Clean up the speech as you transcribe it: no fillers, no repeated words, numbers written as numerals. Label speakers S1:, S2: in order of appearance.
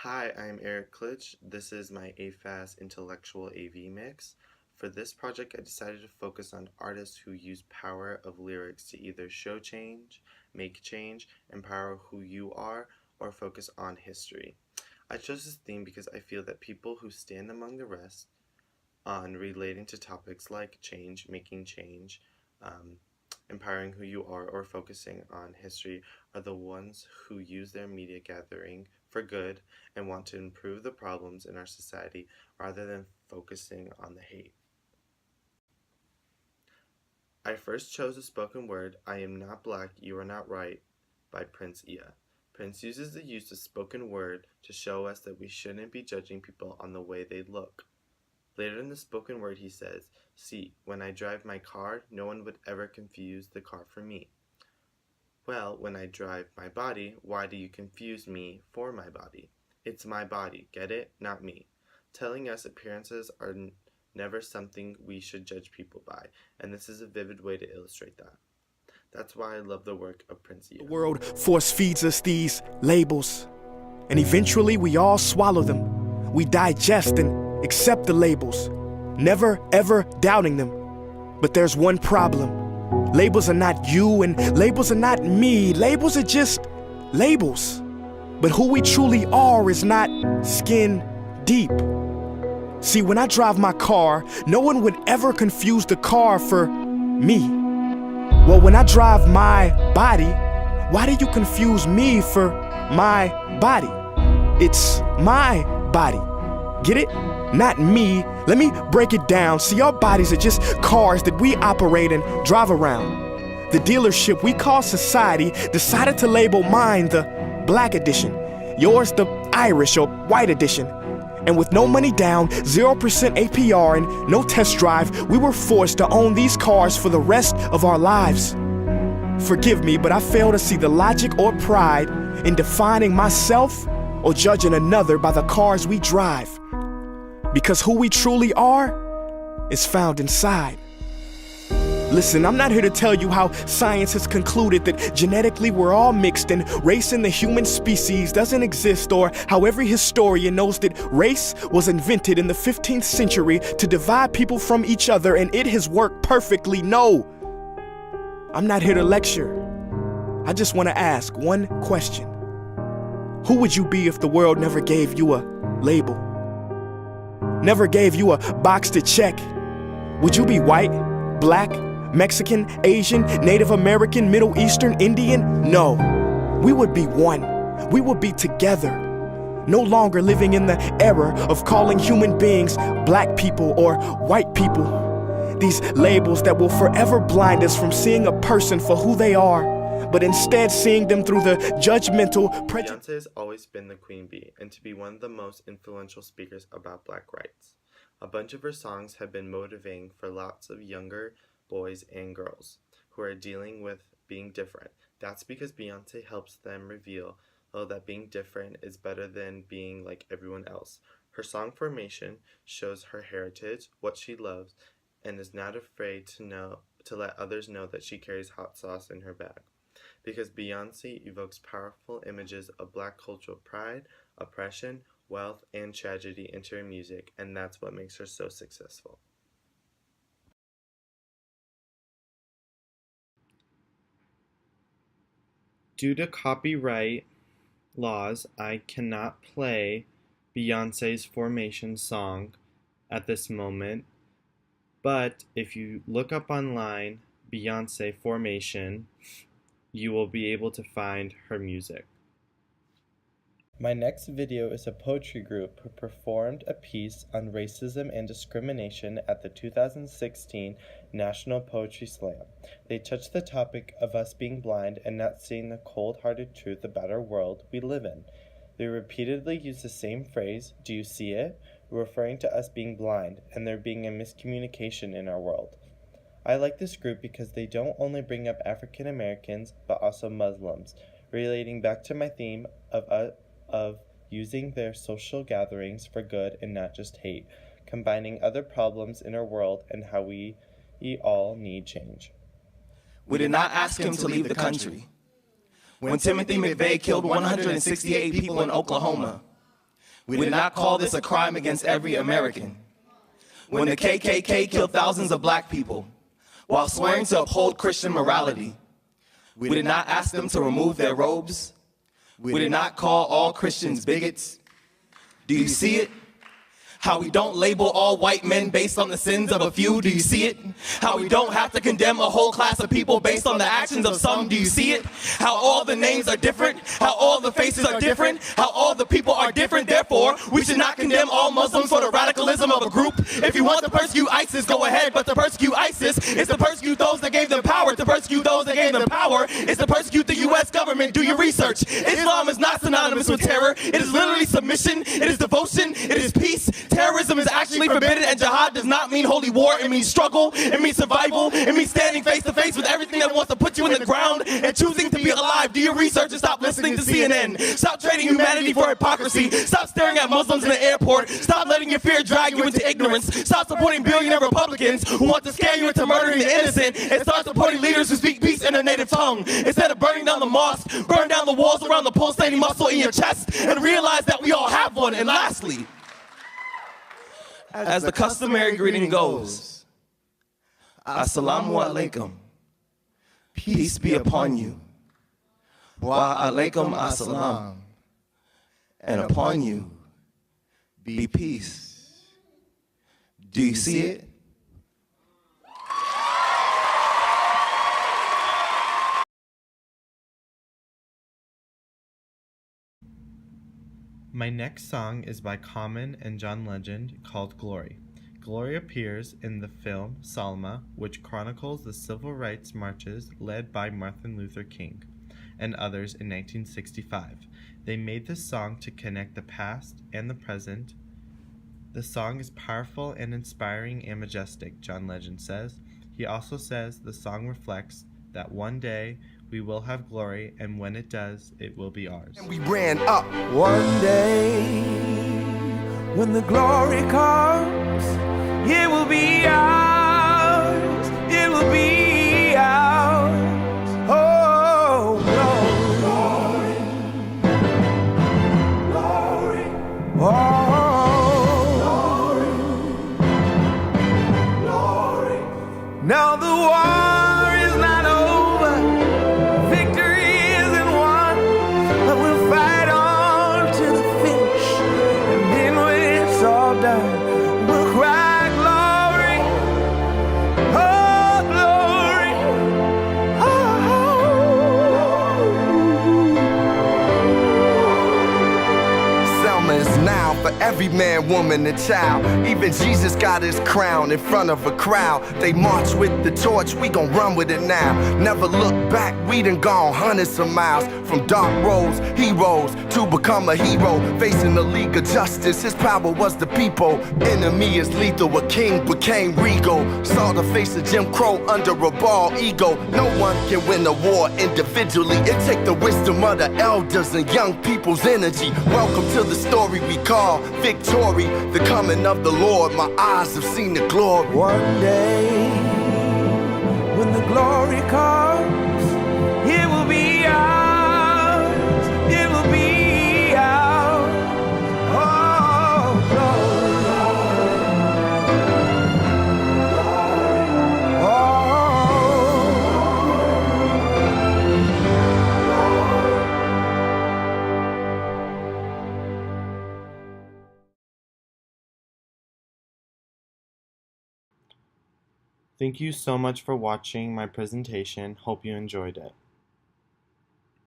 S1: Hi, I'm Eric Klich. This is my AFAS Intellectual AV mix. For this project, I decided to focus on artists who use power of lyrics to either show change, make change, empower who you are, or focus on history. I chose this theme because I feel that people who stand among the rest on relating to topics like change, making change, um, empowering who you are, or focusing on history are the ones who use their media gathering for good and want to improve the problems in our society rather than focusing on the hate. I first chose the spoken word I Am Not Black, You Are Not Right by Prince Ia. Prince uses the use of spoken word to show us that we shouldn't be judging people on the way they look. Later in the spoken word he says, "See, when I drive my car, no one would ever confuse the car for me. Well, when I drive my body, why do you confuse me for my body? It's my body, get it? Not me." Telling us appearances are never something we should judge people by, and this is a vivid way to illustrate that. That's why I love the work of Prince Ia.
S2: The world force feeds us these labels, and eventually we all swallow them. We digest and accept the labels, never ever doubting them. But there's one problem. Labels are not you and labels are not me. Labels are just labels. But who we truly are is not skin deep. See, when I drive my car, no one would ever confuse the car for me. Well, when I drive my body, why do you confuse me for my body? It's my body. Get it? Not me. Let me break it down. See, our bodies are just cars that we operate and drive around. The dealership we call society decided to label mine the black edition, yours the Irish or white edition. And with no money down, 0% APR, and no test drive, we were forced to own these cars for the rest of our lives. Forgive me, but I fail to see the logic or pride in defining myself or judging another by the cars we drive. Because who we truly are is found inside. Listen, I'm not here to tell you how science has concluded that genetically we're all mixed and race in the human species doesn't exist, or how every historian knows that race was invented in the 15th century to divide people from each other and it has worked perfectly. No, I'm not here to lecture. I just want to ask one question. Who would you be if the world never gave you a label? Never gave you a box to check? Would you be white, black, Mexican, Asian, Native American, Middle Eastern, Indian? No. We would be one. We would be together. No longer living in the era of calling human beings black people or white people. These labels that will forever blind us from seeing a person for who they are, but instead seeing them through the judgmental prejudice.
S1: Beyonce has always been the queen bee, and to be one of the most influential speakers about black rights. A bunch of her songs have been motivating for lots of younger boys and girls who are dealing with being different. That's because Beyonce helps them reveal that being different is better than being like everyone else. Her song Formation shows her heritage, what she loves, and is not afraid to let others know that she carries hot sauce in her bag. Because Beyonce evokes powerful images of black cultural pride, oppression, wealth, and tragedy into her music, and that's what makes her so successful. Due to copyright laws, I cannot play Beyonce's Formation song at this moment, but if you look up online Beyonce Formation, you will be able to find her music. My next video is a poetry group who performed a piece on racism and discrimination at the 2016 National Poetry Slam. They touched the topic of us being blind and not seeing the cold-hearted truth about our world we live in. They repeatedly use the same phrase, "Do you see it?" referring to us being blind and there being a miscommunication in our world. I like this group because they don't only bring up African Americans but also Muslims, relating back to my theme of using their social gatherings for good and not just hate, combining other problems in our world and how we all need change.
S3: We did not ask him to leave the country. When Timothy McVeigh killed 168 people in Oklahoma, We did not call this a crime against every American. When the KKK killed thousands of black people while swearing to uphold Christian morality, we did not ask them to remove their robes. We did not call all Christians bigots. Do you see it? How we don't label all white men based on the sins of a few, do you see it? How we don't have to condemn a whole class of people based on the actions of some, do you see it? How all the names are different, how all the faces are different, how all the people are different, therefore, we should not condemn all Muslims for the radicalism of a group. If you want to persecute ISIS, go ahead, but to persecute ISIS is to persecute those that gave them power. To persecute those that gave them power is to persecute the U.S. government. Do your research. Islam is not synonymous with terror. It is literally submission, it is devotion, it is peace. Terrorism is actually forbidden, and jihad does not mean holy war. It means struggle, it means survival, it means standing face to face with everything that wants to put you in the ground and choosing to be alive. Do your research and stop listening to CNN. Stop trading humanity for hypocrisy. Stop staring at Muslims in the airport. Stop letting your fear drag you into ignorance. Stop supporting billionaire Republicans who want to scare you into murdering the innocent, and start supporting leaders who speak peace in their native tongue. Instead of burning down the mosque, burn down the walls around the pulsating muscle in your chest and realize that we all have one. And lastly, as the customary greeting goes, Assalamu alaikum, peace be upon you. Wa alaikum assalam, and upon you be peace. Do you see it?
S1: My next song is by Common and John Legend called Glory. Glory appears in the film Salma, which chronicles the civil rights marches led by Martin Luther King and others in 1965. They made this song to connect the past and the present. The song is powerful and inspiring and majestic, John Legend says. He also says the song reflects that one day we will have glory, and when it does, it will be ours.
S2: And we ran up. One day, when the glory comes, it will be ours. It will be ours. Oh, glory, glory, glory, glory, glory. Now the war is not over. Victory isn't won, but we'll fight on to the finish. And then when it's all done, we'll cry glory, oh glory, oh. Selma is now for every man, woman, and child. Even Jesus got his crown in front of a crowd. They march with the torch, we gon' run with it now. Never look back, we done gone hundreds of miles. From dark roads, heroes, to become a hero. Facing the League of Justice, his power was the people. Enemy is lethal, a king became regal. Saw the face of Jim Crow under a bald ego. No one can win a war individually. It take the wisdom of the elders and young people's energy. Welcome to the story we call victory. The coming of the Lord, my eyes have seen the glory. One day, when the glory comes, it will be ours. It will be ours. Oh, glory,
S1: Thank you so much for watching my presentation. Hope you enjoyed it.